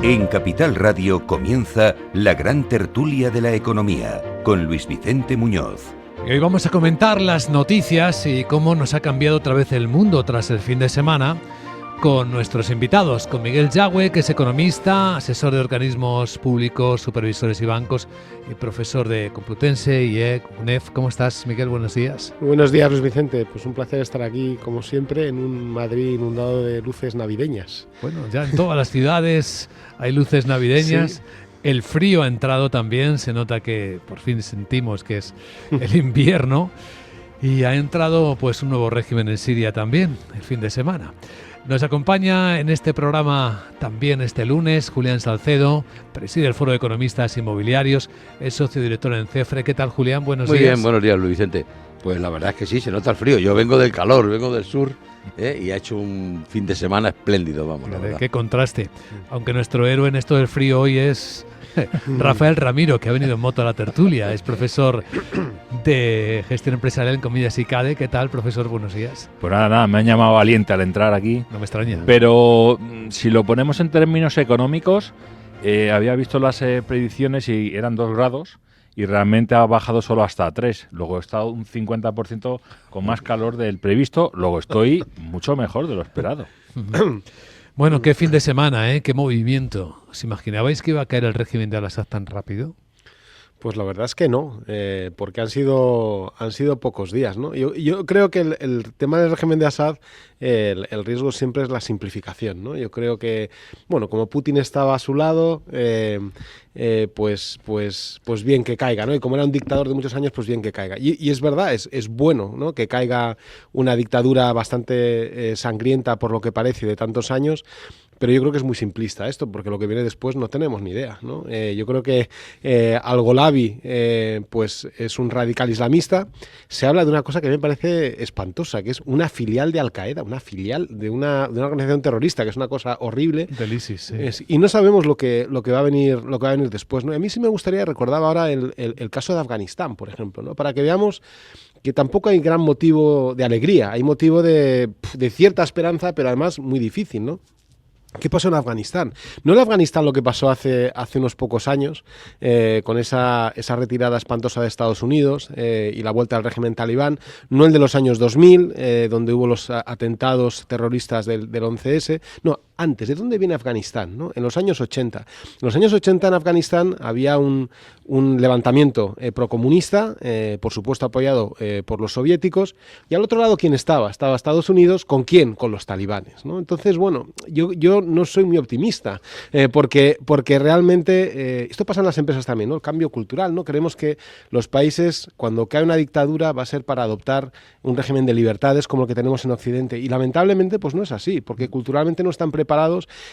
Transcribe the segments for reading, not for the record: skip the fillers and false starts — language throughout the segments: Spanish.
En Capital Radio comienza la gran tertulia de la economía con Luis Vicente Muñoz. Y hoy vamos a comentar las noticias y cómo nos ha cambiado otra vez el mundo tras el fin de semana con nuestros invitados, con Miguel Yagüe, que es economista, asesor de organismos públicos, supervisores y bancos y profesor de Complutense y UNEF. ¿Cómo estás, Miguel? Buenos días. Buenos días, Luis Vicente. Pues un placer estar aquí, como siempre, en un Madrid inundado de luces navideñas. Bueno, ya en todas las ciudades hay luces navideñas. Sí. El frío ha entrado también, se nota que por fin sentimos que es el invierno y ha entrado pues un nuevo régimen en Siria también, el fin de semana. Nos acompaña en este programa también este lunes Julián Salcedo, preside el Foro de Economistas Inmobiliarios, es socio director en CEFRE. ¿Qué tal, Julián? Buenos días. Muy bien, buenos días, Luis Vicente. Pues la verdad es que sí, se nota el frío. Yo vengo del calor, vengo del sur y ha hecho un fin de semana espléndido, vamos, la verdad. Qué contraste. Aunque nuestro héroe en esto del frío hoy es Rafael Ramiro, que ha venido en moto a la tertulia, es profesor de gestión empresarial en Comillas y CADE. ¿Qué tal, profesor? Buenos días. Pues nada, me han llamado valiente al entrar aquí. No me extraña. Pero si lo ponemos en términos económicos, había visto las predicciones y eran 2 grados y realmente ha bajado solo hasta 3. Luego he estado un 50% con más calor del previsto, luego estoy mucho mejor de lo esperado. Bueno, qué fin de semana, ¿eh? Qué movimiento. ¿Os imaginabais que iba a caer el régimen de Al-Assad tan rápido? Pues la verdad es que no, porque han sido pocos días, ¿no? Yo creo que el tema del régimen de Assad, el riesgo siempre es la simplificación, ¿no? Yo creo que, bueno, como Putin estaba a su lado, pues bien que caiga, ¿no? Y como era un dictador de muchos años, pues bien que caiga. Y es verdad, es bueno, ¿no? Que caiga una dictadura bastante sangrienta por lo que parece de tantos años. Pero yo creo que es muy simplista esto, porque lo que viene después no tenemos ni idea, ¿no? Yo creo que Al-Golabi pues es un radical islamista. Se habla de una cosa que a mí me parece espantosa, que es una filial de Al-Qaeda, una filial de una organización terrorista, que es una cosa horrible. Del ISIS, sí. Y no sabemos lo que va a venir después, ¿no? A mí sí me gustaría recordar ahora el caso de Afganistán, por ejemplo, ¿no? Para que veamos que tampoco hay gran motivo de alegría, hay motivo de cierta esperanza, pero además muy difícil, ¿no? ¿Qué pasó en Afganistán? No en Afganistán lo que pasó hace unos pocos años, con esa retirada espantosa de Estados Unidos y la vuelta al régimen talibán, no el de los años 2000, donde hubo los atentados terroristas del 11S, no, antes. ¿De dónde viene Afganistán, ¿no? En los años 80. En los años 80 en Afganistán había un levantamiento procomunista, por supuesto apoyado por los soviéticos, y al otro lado, ¿quién estaba? Estaba Estados Unidos, ¿con quién? Con los talibanes, ¿no? Entonces, bueno, yo no soy muy optimista, porque realmente, esto pasa en las empresas también, ¿no? El cambio cultural, ¿no? Creemos que los países, cuando cae una dictadura, va a ser para adoptar un régimen de libertades como el que tenemos en Occidente, y lamentablemente pues no es así, porque culturalmente no están preparados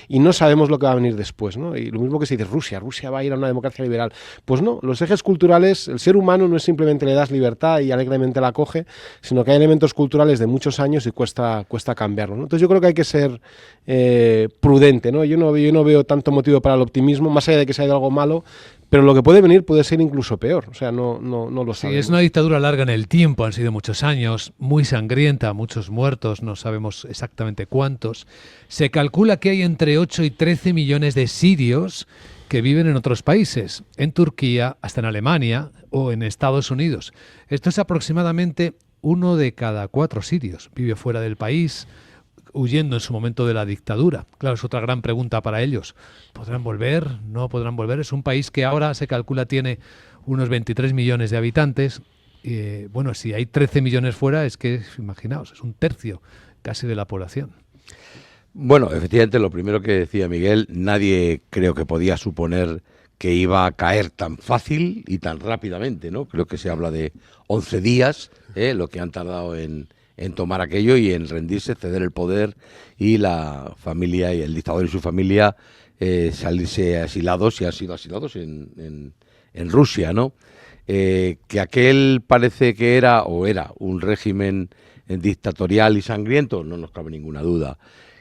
y no sabemos lo que va a venir después, ¿no? Y lo mismo que se dice, Rusia va a ir a una democracia liberal. Pues no, los ejes culturales, el ser humano no es simplemente le das libertad y alegremente la coge, sino que hay elementos culturales de muchos años y cuesta cambiarlo, ¿no? Entonces yo creo que hay que ser prudente, ¿no? Yo no veo tanto motivo para el optimismo, más allá de que sea algo malo, pero lo que puede venir puede ser incluso peor, o sea, no lo sabemos. Sí, es una dictadura larga en el tiempo, han sido muchos años, muy sangrienta, muchos muertos, no sabemos exactamente cuántos. Se calcula que hay entre 8 y 13 millones de sirios que viven en otros países, en Turquía, hasta en Alemania o en Estados Unidos. Esto es aproximadamente 1 de cada 4 sirios, vive fuera del país, huyendo en su momento de la dictadura. Claro, es otra gran pregunta para ellos. ¿Podrán volver? ¿No podrán volver? Es un país que ahora se calcula tiene unos 23 millones de habitantes. Bueno, si hay 13 millones fuera, es que, imaginaos, es un tercio casi de la población. Bueno, efectivamente, lo primero que decía Miguel, nadie creo que podía suponer que iba a caer tan fácil y tan rápidamente, ¿no? Creo que se habla de 11 días, lo que han tardado en tomar aquello y en rendirse, ceder el poder, y la familia y el dictador y su familia salirse asilados, y han sido asilados en Rusia, ¿no? Que aquel parece que era un régimen dictatorial y sangriento, no nos cabe ninguna duda.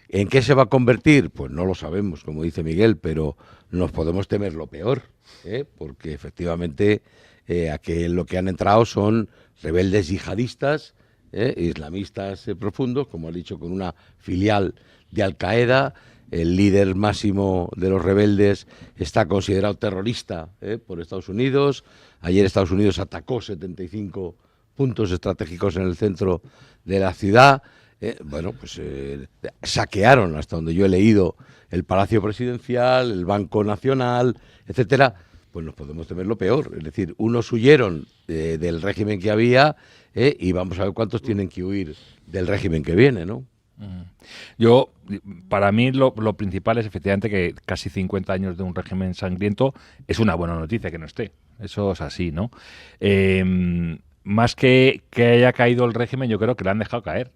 ¿En qué se va a convertir? Pues no lo sabemos, como dice Miguel, pero nos podemos temer lo peor, porque efectivamente lo que han entrado son rebeldes yihadistas, islamistas profundos, como ha dicho, con una filial de Al-Qaeda, el líder máximo de los rebeldes está considerado terrorista por Estados Unidos. Ayer Estados Unidos atacó 75 puntos estratégicos en el centro de la ciudad. Saquearon, hasta donde yo he leído, el Palacio Presidencial, el Banco Nacional, etcétera. Pues nos podemos temer lo peor. Es decir, unos huyeron del régimen que había y vamos a ver cuántos tienen que huir del régimen que viene, ¿no? Para mí lo principal es efectivamente que casi 50 años de un régimen sangriento es una buena noticia que no esté. Eso es así, ¿no? Más que haya caído el régimen, yo creo que le han dejado caer.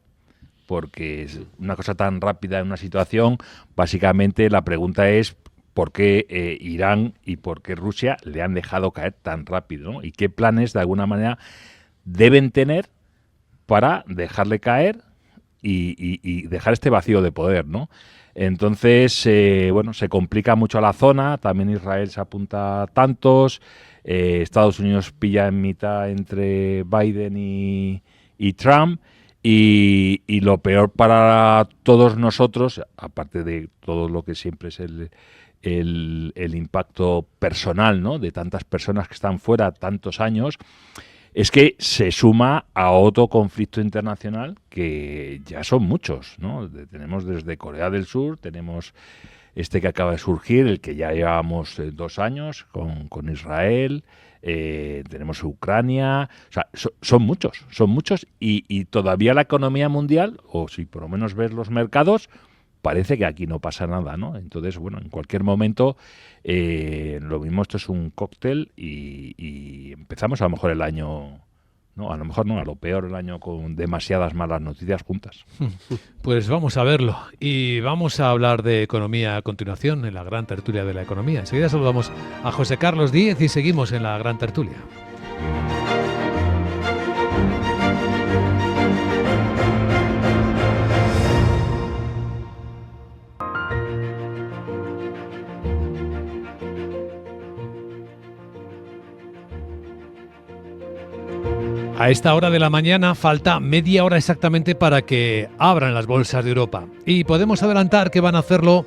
Porque es una cosa tan rápida en una situación, básicamente la pregunta es por qué Irán y por qué Rusia le han dejado caer tan rápido, ¿no? Y qué planes, de alguna manera, deben tener para dejarle caer y dejar este vacío de poder, ¿no? Entonces, se complica mucho la zona, también Israel se apunta a tantos, Estados Unidos pilla en mitad entre Biden y Trump, y lo peor para todos nosotros, aparte de todo lo que siempre es el impacto personal, ¿no?, de tantas personas que están fuera tantos años, es que se suma a otro conflicto internacional que ya son muchos, ¿no? Tenemos desde Corea del Sur, tenemos este que acaba de surgir, el que ya llevamos 2 años con Israel, tenemos Ucrania, o sea, son muchos y todavía la economía mundial, o si por lo menos ves los mercados, parece que aquí no pasa nada, ¿no? Entonces, en cualquier momento, lo mismo, esto es un cóctel y empezamos a lo mejor el año, no, a lo mejor no, a lo peor el año con demasiadas malas noticias juntas. Pues vamos a verlo y vamos a hablar de economía a continuación en la gran tertulia de la economía. Enseguida saludamos a José Carlos Díez y seguimos en la gran tertulia. A esta hora de la mañana falta media hora exactamente para que abran las bolsas de Europa y podemos adelantar que van a hacerlo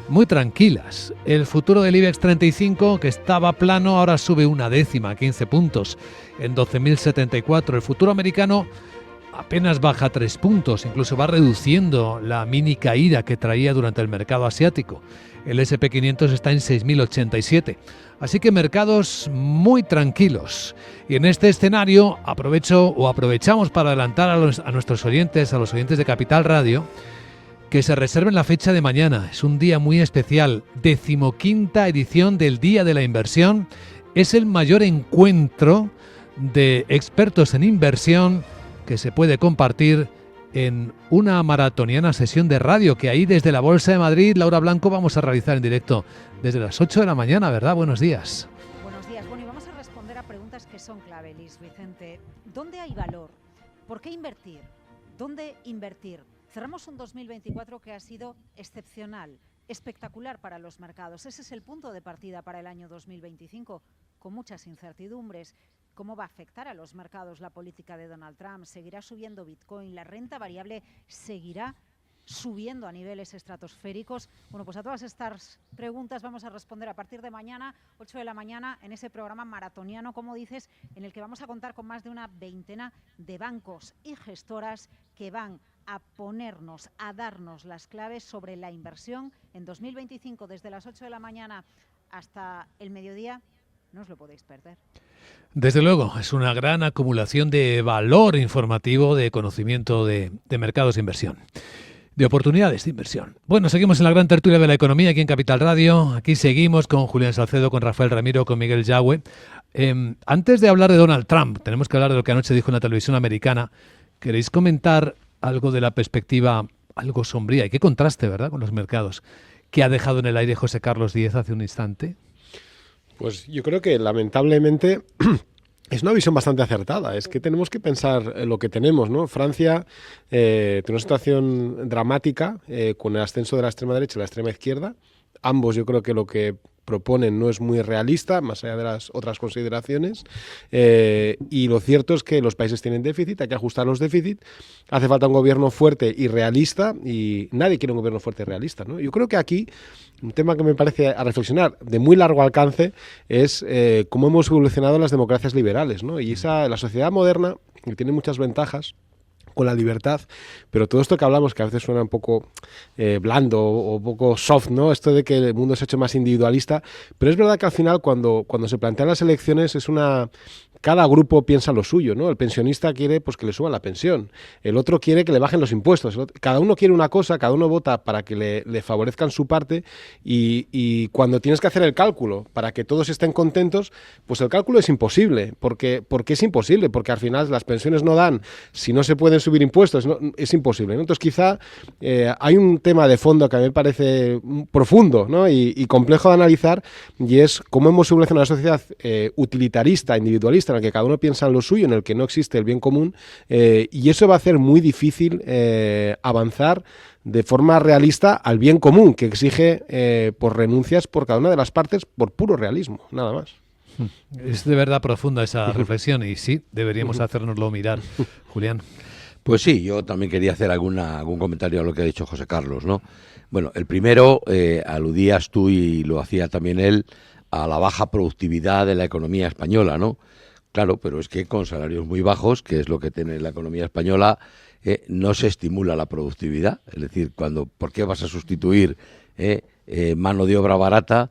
muy tranquilas. El futuro del IBEX 35, que estaba plano, ahora sube 0,1, 15 puntos en 12.074. El futuro americano apenas baja 3 puntos, incluso va reduciendo la mini caída que traía durante el mercado asiático. El S&P 500 está en 6.087. Así que mercados muy tranquilos. Y en este escenario aprovechamos para adelantar a nuestros oyentes, a los oyentes de Capital Radio, que se reserven la fecha de mañana. Es un día muy especial, 15ª edición del Día de la Inversión. Es el mayor encuentro de expertos en inversión que se puede compartir en una maratoniana sesión de radio que ahí desde la Bolsa de Madrid, Laura Blanco, vamos a realizar en directo desde las 8 de la mañana, ¿verdad? Buenos días. Buenos días. Bueno, y vamos a responder a preguntas que son clave, Luis Vicente. ¿Dónde hay valor? ¿Por qué invertir? ¿Dónde invertir? Cerramos un 2024 que ha sido excepcional, espectacular para los mercados. Ese es el punto de partida para el año 2025, con muchas incertidumbres. ¿Cómo va a afectar a los mercados la política de Donald Trump? ¿Seguirá subiendo Bitcoin? ¿La renta variable seguirá subiendo a niveles estratosféricos? Bueno, pues a todas estas preguntas vamos a responder a partir de mañana, 8 de la mañana, en ese programa maratoniano, como dices, en el que vamos a contar con más de una veintena de bancos y gestoras que van a ponernos, a darnos las claves sobre la inversión en 2025, desde las 8 de la mañana hasta el mediodía. No os lo podéis perder. Desde luego, es una gran acumulación de valor informativo, de conocimiento de mercados de inversión, de oportunidades de inversión. Bueno, seguimos en la gran tertulia de la economía aquí en Capital Radio. Aquí seguimos con Julián Salcedo, con Rafael Ramiro, con Miguel Yagüe. Antes de hablar de Donald Trump, tenemos que hablar de lo que anoche dijo en la televisión americana. ¿Queréis comentar algo de la perspectiva algo sombría? Y qué contraste, ¿verdad?, con los mercados que ha dejado en el aire José Carlos Díez hace un instante. Pues yo creo que lamentablemente es una visión bastante acertada. Es que tenemos que pensar en lo que tenemos, ¿no? Francia tiene una situación dramática con el ascenso de la extrema derecha y la extrema izquierda. Ambos, yo creo que lo que proponen no es muy realista, más allá de las otras consideraciones, y lo cierto es que los países tienen déficit, hay que ajustar los déficits, hace falta un gobierno fuerte y realista, y nadie quiere un gobierno fuerte y realista, ¿no? Yo creo que aquí un tema que me parece a reflexionar de muy largo alcance es cómo hemos evolucionado las democracias liberales, ¿no? Y la sociedad moderna, que tiene muchas ventajas con la libertad, pero todo esto que hablamos, que a veces suena un poco blando o un poco soft, ¿no? Esto de que el mundo se ha hecho más individualista, pero es verdad que al final cuando se plantean las elecciones cada grupo piensa lo suyo, ¿no? El pensionista quiere pues que le suban la pensión, el otro quiere que le bajen los impuestos, cada uno quiere una cosa, cada uno vota para que le favorezcan su parte y cuando tienes que hacer el cálculo para que todos estén contentos, pues el cálculo es imposible. ¿Por qué es imposible? Porque al final las pensiones no dan, si no se pueden subir impuestos, no, es imposible, ¿no? Entonces quizá hay un tema de fondo que a mí me parece profundo, ¿no? y complejo de analizar, y es cómo hemos evolucionado una sociedad utilitarista, individualista, en el que cada uno piensa en lo suyo, en el que no existe el bien común, y eso va a hacer muy difícil avanzar de forma realista al bien común, que exige por renuncias por cada una de las partes, por puro realismo, nada más. Es de verdad profunda esa reflexión y sí, deberíamos hacérnoslo mirar. Julián. Pues sí, yo también quería hacer algún comentario a lo que ha dicho José Carlos, ¿no? Bueno, el primero, aludías tú y lo hacía también él, a la baja productividad de la economía española, ¿no? Claro, pero es que con salarios muy bajos, que es lo que tiene la economía española, no se estimula la productividad. Es decir, ¿por qué vas a sustituir mano de obra barata,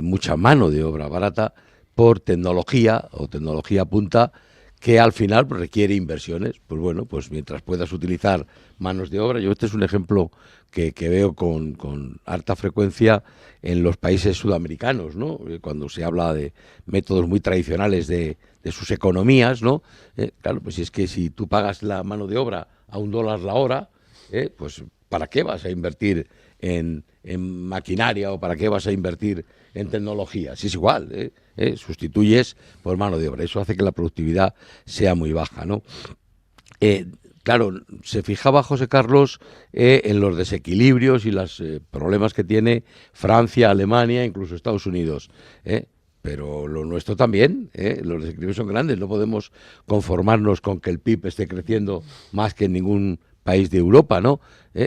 mucha mano de obra barata, por tecnología o tecnología punta que al final requiere inversiones? Pues bueno, pues mientras puedas utilizar manos de obra, este es un ejemplo que veo con harta frecuencia en los países sudamericanos, ¿no? Cuando se habla de métodos muy tradicionales de sus economías, ¿no? Claro, pues es que si tú pagas la mano de obra a $1 la hora, pues ¿para qué vas a invertir en maquinaria o para qué vas a invertir en tecnología? Si es igual, sustituyes por mano de obra. Eso hace que la productividad sea muy baja, ¿no? Claro, se fijaba José Carlos en los desequilibrios y los problemas que tiene Francia, Alemania, incluso Estados Unidos, pero lo nuestro también, los desequilibrios son grandes, no podemos conformarnos con que el PIB esté creciendo más que en ningún país de Europa, ¿no?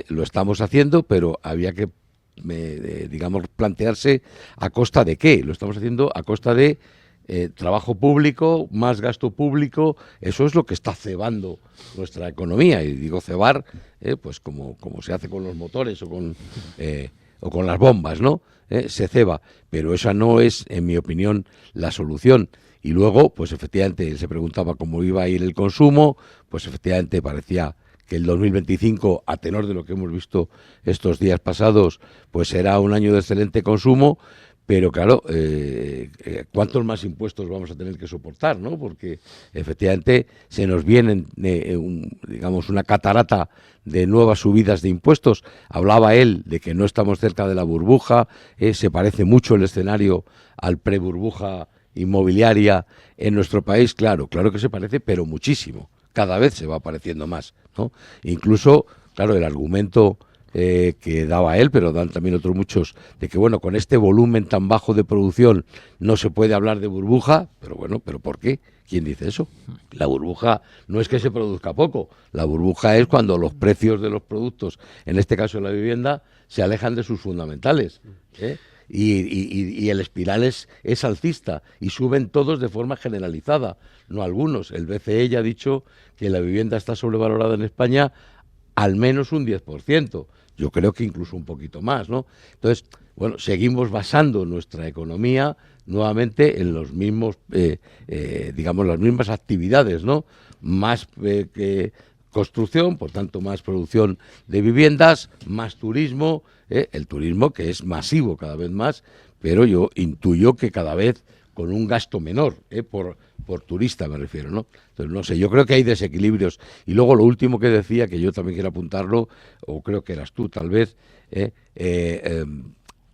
Lo estamos haciendo, pero había que, digamos, plantearse a costa de qué. Lo estamos haciendo a costa de trabajo público, más gasto público. Eso es lo que está cebando nuestra economía, y digo cebar, pues como se hace con los motores o con las bombas, ¿no? Se ceba, pero esa no es, en mi opinión, la solución. Y luego, pues efectivamente, se preguntaba cómo iba a ir el consumo, pues efectivamente parecía que el 2025, a tenor de lo que hemos visto estos días pasados, pues será un año de excelente consumo, pero claro, ¿cuántos más impuestos vamos a tener que soportar, ¿no? Porque efectivamente se nos vienen, digamos, una catarata de nuevas subidas de impuestos. Hablaba él de que no estamos cerca de la burbuja, se parece mucho el escenario al pre-burbuja inmobiliaria en nuestro país. Claro que se parece, pero muchísimo. Cada vez se va apareciendo más, ¿no? Incluso, claro, el argumento que daba él, pero dan también otros muchos, de que bueno, con este volumen tan bajo de producción no se puede hablar de burbuja, pero bueno, ¿pero por qué? ¿Quién dice eso? La burbuja no es que se produzca poco, la burbuja es cuando los precios de los productos, en este caso la vivienda, se alejan de sus fundamentales, y el espiral es alcista y suben todos de forma generalizada, no algunos. El BCE ya ha dicho que la vivienda está sobrevalorada en España al menos un 10%. Yo creo que incluso un poquito más, ¿no? Entonces, bueno, seguimos basando nuestra economía nuevamente en los mismos, digamos, las mismas actividades, ¿no? Más construcción, por tanto, más producción de viviendas, más turismo, el turismo que es masivo cada vez más, pero yo intuyo que cada vez con un gasto menor, por turista me refiero, ¿no? Entonces, no sé, yo creo que hay desequilibrios. Y luego lo último que decía, que yo también quiero apuntarlo, o creo que eras tú tal vez,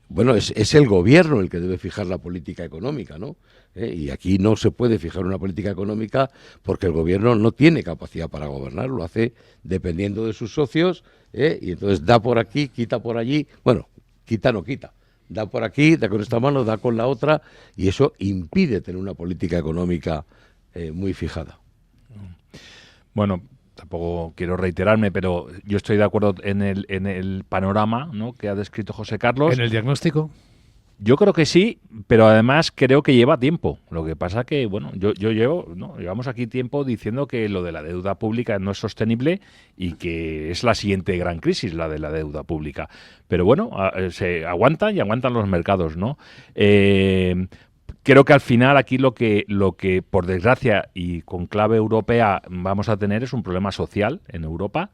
bueno, es el gobierno el que debe fijar la política económica, ¿no? Y aquí no se puede fijar una política económica porque el gobierno no tiene capacidad para gobernar, lo hace dependiendo de sus socios, y entonces da por aquí, quita por allí, bueno, quita no quita, Da por aquí, da con esta mano, da con la otra, y eso impide tener una política económica muy fijada. Bueno, tampoco quiero reiterarme, pero yo estoy de acuerdo en el panorama, ¿no?, que ha descrito José Carlos. ¿En el diagnóstico? Yo creo que sí, pero además creo que lleva tiempo. Lo que pasa que, bueno, llevamos aquí tiempo diciendo que lo de la deuda pública no es sostenible y que es la siguiente gran crisis, la de la deuda pública. Pero bueno, se aguantan y aguantan los mercados, ¿no? Creo que al final aquí lo que por desgracia y con clave europea vamos a tener es un problema social en Europa.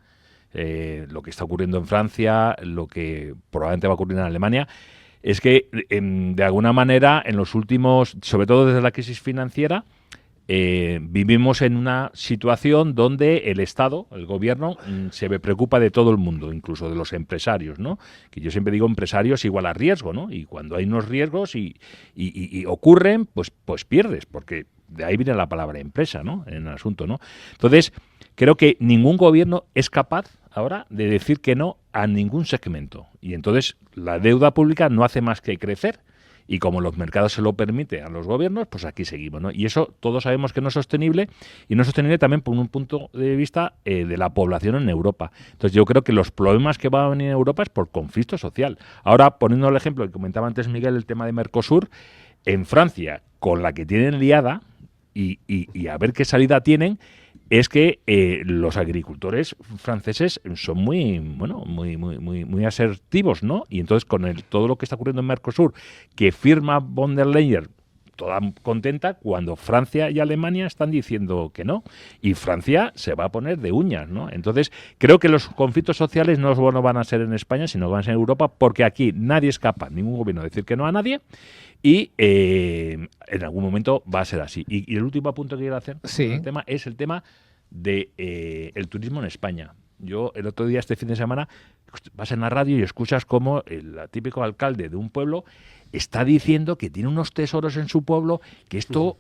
Lo que está ocurriendo en Francia, lo que probablemente va a ocurrir en Alemania, es que de alguna manera en los últimos, sobre todo desde la crisis financiera, vivimos en una situación donde el Estado, el gobierno, se preocupa de todo el mundo, incluso de los empresarios, ¿no? Que yo siempre digo empresarios igual a riesgo, ¿no? Y cuando hay unos riesgos y ocurren, pues pierdes, porque de ahí viene la palabra empresa, ¿no?, en el asunto, ¿no? Entonces, creo que ningún gobierno es capaz ahora de decir que no a ningún segmento. Y entonces la deuda pública no hace más que crecer. Y como los mercados se lo permiten a los gobiernos, pues aquí seguimos, ¿no? Y eso todos sabemos que no es sostenible, y no es sostenible también por un punto de vista de la población en Europa. Entonces yo creo que los problemas que van a venir en Europa es por conflicto social. Ahora, poniendo el ejemplo que comentaba antes Miguel, el tema de Mercosur, en Francia, con la que tienen liada, y a ver qué salida tienen, es que los agricultores franceses son muy asertivos, ¿no? Y entonces con todo lo que está ocurriendo en Mercosur, que firma von der Leyen toda contenta, cuando Francia y Alemania están diciendo que no, y Francia se va a poner de uñas, ¿no? Entonces creo que los conflictos sociales no van a ser en España, sino que van a ser en Europa, porque aquí nadie es capaz, ningún gobierno, de decir que no a nadie. Y en algún momento va a ser así. Y el último punto que quiero hacer es el tema de el turismo en España. Yo el otro día, este fin de semana, vas en la radio y escuchas cómo el típico alcalde de un pueblo está diciendo que tiene unos tesoros en su pueblo, que esto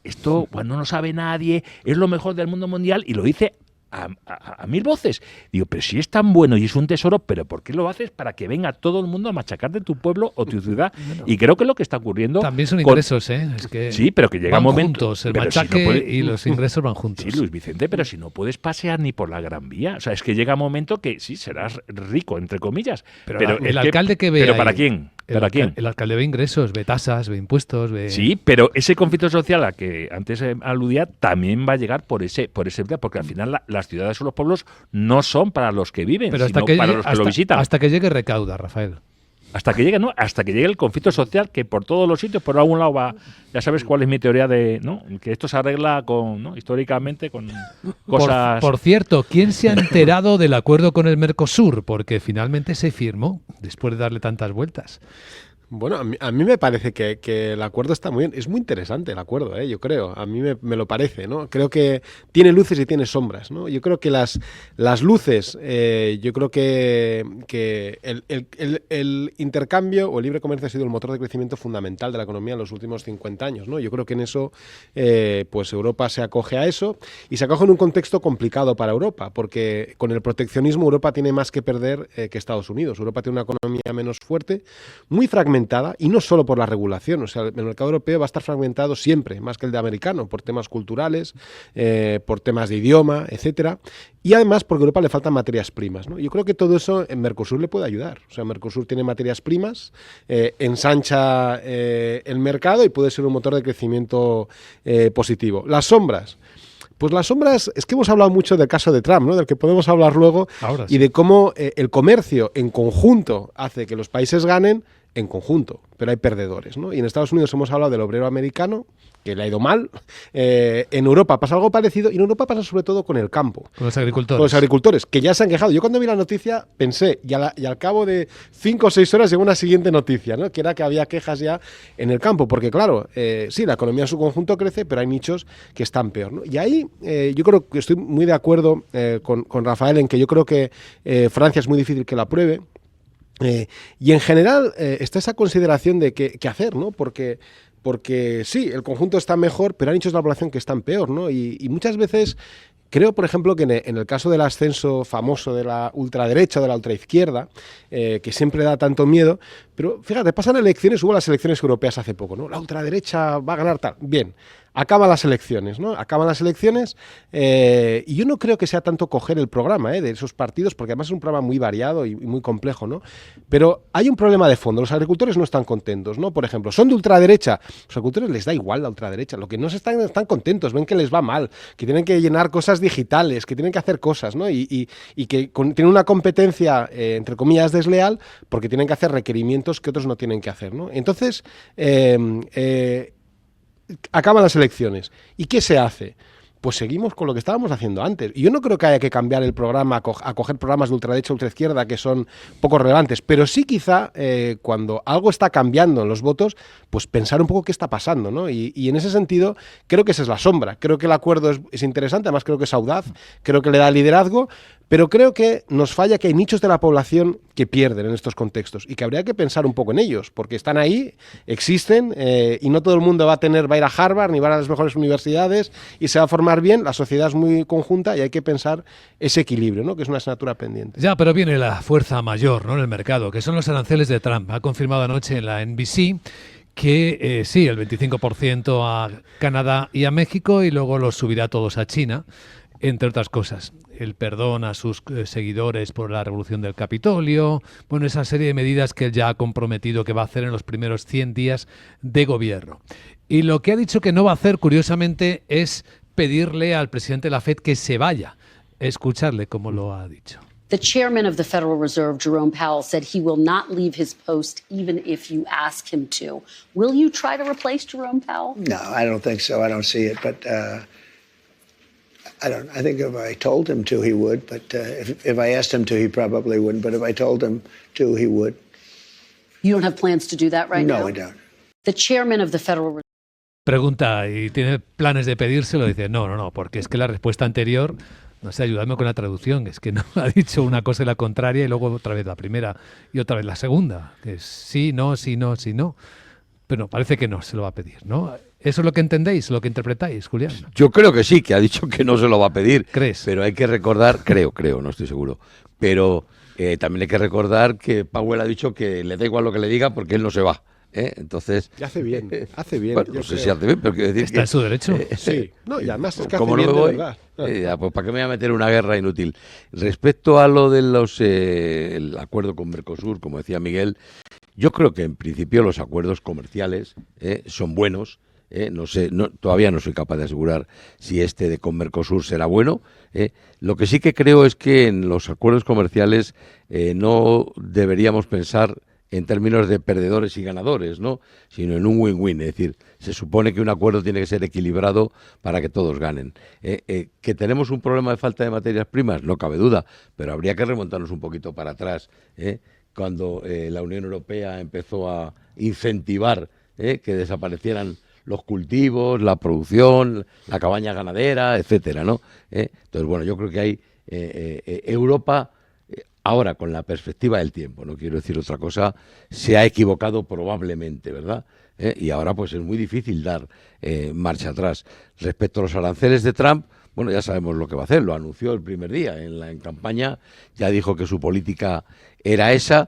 cuando no sabe nadie, es lo mejor del mundo mundial, y lo dice a mil voces. Digo, pero si es tan bueno y es un tesoro, ¿pero por qué lo haces? Para que venga todo el mundo a machacar de tu pueblo o tu ciudad. Bueno, y creo que es lo que está ocurriendo. También son ingresos, ¿eh? Es que sí, pero que llega un momento. Juntos, el machaque y los ingresos van juntos. Sí, Luis Vicente, pero si no puedes pasear ni por la Gran Vía. O sea, es que llega un momento que sí, serás rico, entre comillas. Pero el alcalde que ve. ¿Pero ahí, para quién? ¿Para quién? El alcalde ve ingresos, ve tasas, ve impuestos, ve... Sí, pero ese conflicto social a que antes aludía también va a llegar por ese porque al final las ciudades o los pueblos no son para los que viven, pero sino para los que lo visitan. Hasta que llegue recauda, Rafael. Hasta que llegue el conflicto social, que por todos los sitios, por algún lado va. Ya sabes cuál es mi teoría de, ¿no?, que esto se arregla con, ¿no?, históricamente con cosas. Por cierto, ¿quién se ha enterado del acuerdo con el Mercosur? Porque finalmente se firmó después de darle tantas vueltas. Bueno, a mí me parece que el acuerdo está muy bien. Es muy interesante el acuerdo, yo creo. A mí me lo parece, ¿no? Creo que tiene luces y tiene sombras, ¿no? Yo creo que las luces, yo creo que el intercambio o el libre comercio ha sido el motor de crecimiento fundamental de la economía en los últimos 50 años, ¿no? Yo creo que en eso, pues Europa se acoge a eso, y se acoge en un contexto complicado para Europa, porque con el proteccionismo Europa tiene más que perder que Estados Unidos. Europa tiene una economía menos fuerte, muy fragmentada, y no solo por la regulación. O sea, el mercado europeo va a estar fragmentado siempre, más que el de americano, por temas culturales, por temas de idioma, etcétera, y además porque a Europa le faltan materias primas, ¿no? Yo creo que todo eso en Mercosur le puede ayudar. O sea, Mercosur tiene materias primas, ensancha el mercado y puede ser un motor de crecimiento positivo. Las sombras. Pues las sombras, es que hemos hablado mucho del caso de Trump, ¿no?, del que podemos hablar luego, ahora sí, y de cómo el comercio en conjunto hace que los países ganen en conjunto, pero hay perdedores, ¿no? Y en Estados Unidos hemos hablado del obrero americano, que le ha ido mal. En Europa pasa algo parecido, y en Europa pasa sobre todo con el campo. Con los agricultores. Con los agricultores, que ya se han quejado. Yo cuando vi la noticia pensé, y al cabo de 5 o 6 horas llegó una siguiente noticia, ¿no?, que era que había quejas ya en el campo, porque claro, sí, la economía en su conjunto crece, pero hay nichos que están peor, ¿no? Y ahí yo creo que estoy muy de acuerdo con Rafael en que yo creo que Francia es muy difícil que la apruebe. Y en general está esa consideración de qué hacer, ¿no? Porque sí, el conjunto está mejor, pero hay nichos de la población que están peor, ¿no? Y muchas veces Creo, por ejemplo, que en el caso del ascenso famoso de la ultraderecha o de la ultraizquierda, que siempre da tanto miedo, pero fíjate, pasan elecciones, hubo las elecciones europeas hace poco, ¿no? La ultraderecha va a ganar tal. Bien, acaban las elecciones, ¿no? Acaban las elecciones y yo no creo que sea tanto coger el programa de esos partidos, porque además es un programa muy variado y muy complejo, ¿no? Pero hay un problema de fondo, los agricultores no están contentos, ¿no? Por ejemplo, son de ultraderecha, los agricultores les da igual la ultraderecha, lo que no están contentos, ven que les va mal, que tienen que llenar cosas digitales, que tienen que hacer cosas, ¿no? Y que tienen una competencia, entre comillas, desleal, porque tienen que hacer requerimientos que otros no tienen que hacer, ¿no? Entonces, acaban las elecciones. ¿Y qué se hace? Pues seguimos con lo que estábamos haciendo antes. Y yo no creo que haya que cambiar el programa a coger programas de ultraderecha o ultraizquierda que son poco relevantes, pero sí quizá cuando algo está cambiando en los votos, pues pensar un poco qué está pasando, ¿no? Y en ese sentido creo que esa es la sombra. Creo que el acuerdo es interesante, además creo que es audaz, creo que le da liderazgo, pero creo que nos falla que hay nichos de la población que pierden en estos contextos y que habría que pensar un poco en ellos, porque están ahí, existen y no todo el mundo va a ir a Harvard ni va a las mejores universidades y se va a formar bien, la sociedad es muy conjunta y hay que pensar ese equilibrio, ¿no? Que es una asignatura pendiente. Ya, pero viene la fuerza mayor, ¿no?, en el mercado, que son los aranceles de Trump. Ha confirmado anoche en la NBC que sí, el 25% a Canadá y a México y luego los subirá todos a China, entre otras cosas. El perdón a sus seguidores por la revolución del Capitolio, bueno, esa serie de medidas que él ya ha comprometido que va a hacer en los primeros 100 días de gobierno. Y lo que ha dicho que no va a hacer, curiosamente, es pedirle al presidente de la Fed que se vaya. Escucharle cómo lo ha dicho. The chairman of the Federal Reserve, Jerome Powell, said he will not leave his post even if you ask him to. Will you try to replace Jerome Powell? No, I don't think so. I don't see it, but I think if I told him to, he would. But if I asked him to, he probably wouldn't. But if I told him to, he would. You don't have plans to do that right now? No, I don't. The chairman of the Federal Reserve. Pregunta, ¿y tiene planes de pedírselo? Dice, no, porque es que la respuesta anterior, no sé, ayúdame con la traducción, es que no ha dicho una cosa y la contraria y luego otra vez la primera y otra vez la segunda, que es sí, no, sí, no, sí, no. Pero parece que no se lo va a pedir, ¿no? ¿Eso es lo que entendéis, lo que interpretáis, Julián? Yo creo que sí, que ha dicho que no se lo va a pedir. ¿Crees? Pero hay que recordar, creo, no estoy seguro, pero también hay que recordar que Powell ha dicho que le da igual lo que le diga porque él no se va. Entonces Y hace bien. Bueno, no sé si hace bien, pero quiero decir ¿está en su derecho? Sí, no, y además es que hace como bien no me voy, de verdad. pues ¿para qué me voy a meter en una guerra inútil? Respecto a lo de el acuerdo con Mercosur, como decía Miguel, yo creo que en principio los acuerdos comerciales son buenos. No sé, todavía no soy capaz de asegurar si este con Mercosur será bueno. Lo que sí que creo es que en los acuerdos comerciales no deberíamos pensar en términos de perdedores y ganadores, ¿no?, sino en un win-win. Es decir, se supone que un acuerdo tiene que ser equilibrado para que todos ganen. ¿Que tenemos un problema de falta de materias primas? No cabe duda, pero habría que remontarnos un poquito para atrás, cuando la Unión Europea empezó a incentivar que desaparecieran los cultivos, la producción, la cabaña ganadera, etcétera, ¿no? Entonces, bueno, yo creo que hay Europa... Ahora, con la perspectiva del tiempo, no quiero decir otra cosa, se ha equivocado probablemente, ¿verdad? Y ahora pues es muy difícil dar marcha atrás. Respecto a los aranceles de Trump, bueno, ya sabemos lo que va a hacer, lo anunció el primer día en campaña, ya dijo que su política era esa,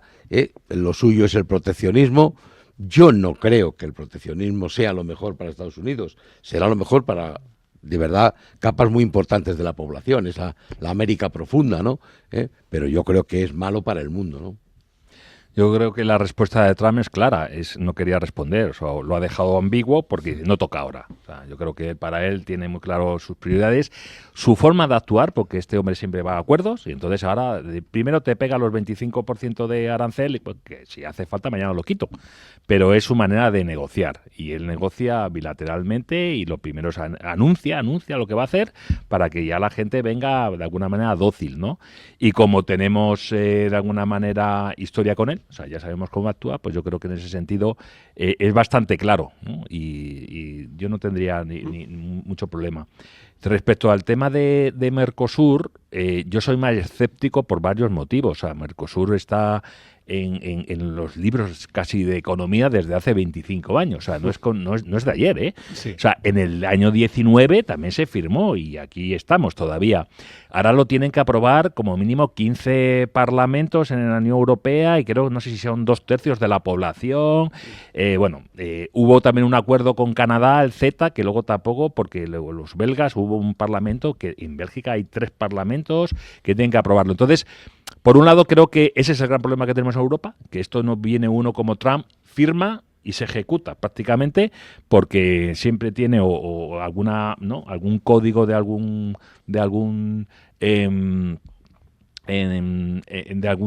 lo suyo es el proteccionismo. Yo no creo que el proteccionismo sea lo mejor para Estados Unidos, será lo mejor para... de verdad, capas muy importantes de la población, es la América profunda, ¿no? Pero yo creo que es malo para el mundo, ¿no? Yo creo que la respuesta de Trump es clara, no quería responder, o sea, lo ha dejado ambiguo porque no toca ahora. O sea, yo creo que para él tiene muy claro sus prioridades, su forma de actuar, porque este hombre siempre va a acuerdos, y entonces ahora primero te pega los 25% de arancel, porque si hace falta mañana lo quito, pero es su manera de negociar, y él negocia bilateralmente y lo primero es anuncia lo que va a hacer para que ya la gente venga de alguna manera dócil, ¿no? Y como tenemos de alguna manera historia con él, o sea, ya sabemos cómo actúa, pues yo creo que en ese sentido es bastante claro, ¿no? Y yo no tendría ni mucho problema. Respecto al tema de Mercosur, yo soy más escéptico por varios motivos. O sea, Mercosur está en los libros casi de economía desde hace 25 años. O sea, no es de ayer, ¿eh? Sí. O sea, en el año 19 también se firmó y aquí estamos todavía. Ahora lo tienen que aprobar como mínimo 15 parlamentos en la Unión Europea y creo, no sé si son 2/3 de la población. Hubo también un acuerdo con Canadá, el CETA, que luego tampoco, porque luego los belgas hubo un parlamento, que en Bélgica hay 3 parlamentos que tienen que aprobarlo. Entonces, por un lado, creo que ese es el gran problema que tenemos en Europa, que esto no viene uno como Trump, firma y se ejecuta prácticamente porque siempre tiene o alguna, ¿no?, algún código de algún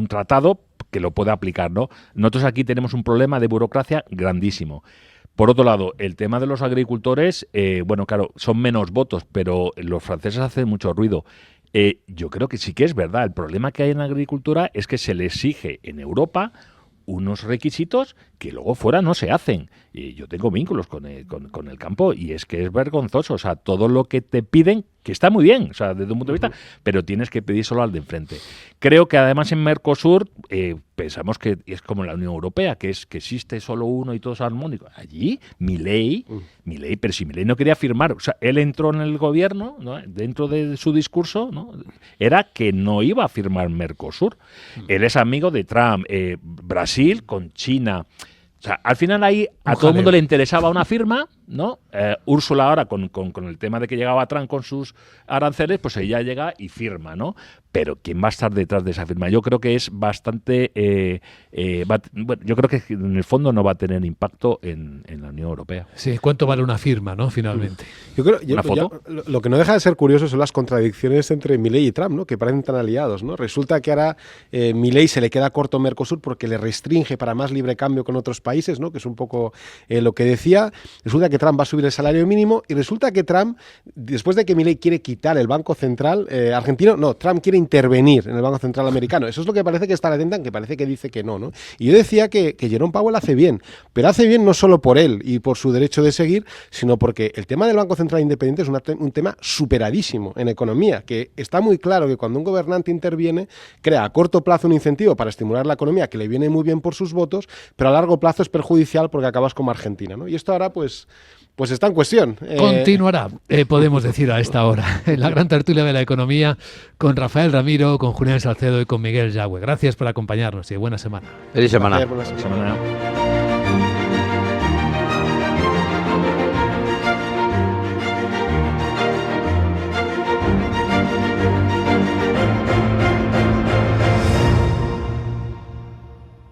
tratado que lo pueda aplicar, ¿no? Nosotros aquí tenemos un problema de burocracia grandísimo. Por otro lado, el tema de los agricultores, claro, son menos votos, pero los franceses hacen mucho ruido. Yo creo que sí que es verdad. El problema que hay en la agricultura es que se le exige en Europa unos requisitos que luego fuera no se hacen. Y yo tengo vínculos con el campo y es que es vergonzoso. O sea, todo lo que te piden, que está muy bien, o sea, desde un punto de vista, pero tienes que pedir solo al de enfrente. Creo que además en Mercosur pensamos que es como la Unión Europea, que existe solo uno y todos armónicos. Allí, Milei, pero si Milei no quería firmar, o sea, él entró en el gobierno, ¿no?, dentro de su discurso, ¿no?, era que no iba a firmar Mercosur. Él es amigo de Trump, Brasil con China. O sea, al final ahí a todo el mundo le interesaba una firma, ¿no? Úrsula ahora con el tema de que llegaba Trump con sus aranceles, pues ella llega y firma, ¿no? Pero ¿quién va a estar detrás de esa firma? Yo creo que es bastante... yo creo que en el fondo no va a tener impacto en la Unión Europea. Sí, ¿cuánto vale una firma, no? Finalmente. Yo creo, ¿Una foto? Lo que no deja de ser curioso son las contradicciones entre Milei y Trump, ¿no?, que parecen tan aliados, ¿no? Resulta que ahora Milei se le queda corto Mercosur porque le restringe para más libre cambio con otros países, ¿no?, que es un poco lo que decía. Resulta que Trump va a subir el salario mínimo y resulta que Trump, después de que Milei quiere quitar el Banco Central argentino, no, Trump quiere intervenir en el Banco Central americano. Eso es lo que parece que está latente, que parece que dice que no, ¿no? Y yo decía que Jerome Powell hace bien, pero hace bien no solo por él y por su derecho de seguir, sino porque el tema del Banco Central Independiente es un tema superadísimo en economía, que está muy claro que cuando un gobernante interviene, crea a corto plazo un incentivo para estimular la economía que le viene muy bien por sus votos, pero a largo plazo es perjudicial porque acabas como Argentina, ¿no? Y esto ahora pues está en cuestión. Continuará, podemos decir a esta hora, en la gran tertulia de la economía, con Rafael Ramiro, con Julián Salcedo y con Miguel Yagüe. Gracias por acompañarnos y buena semana. Feliz semana. Buena semana.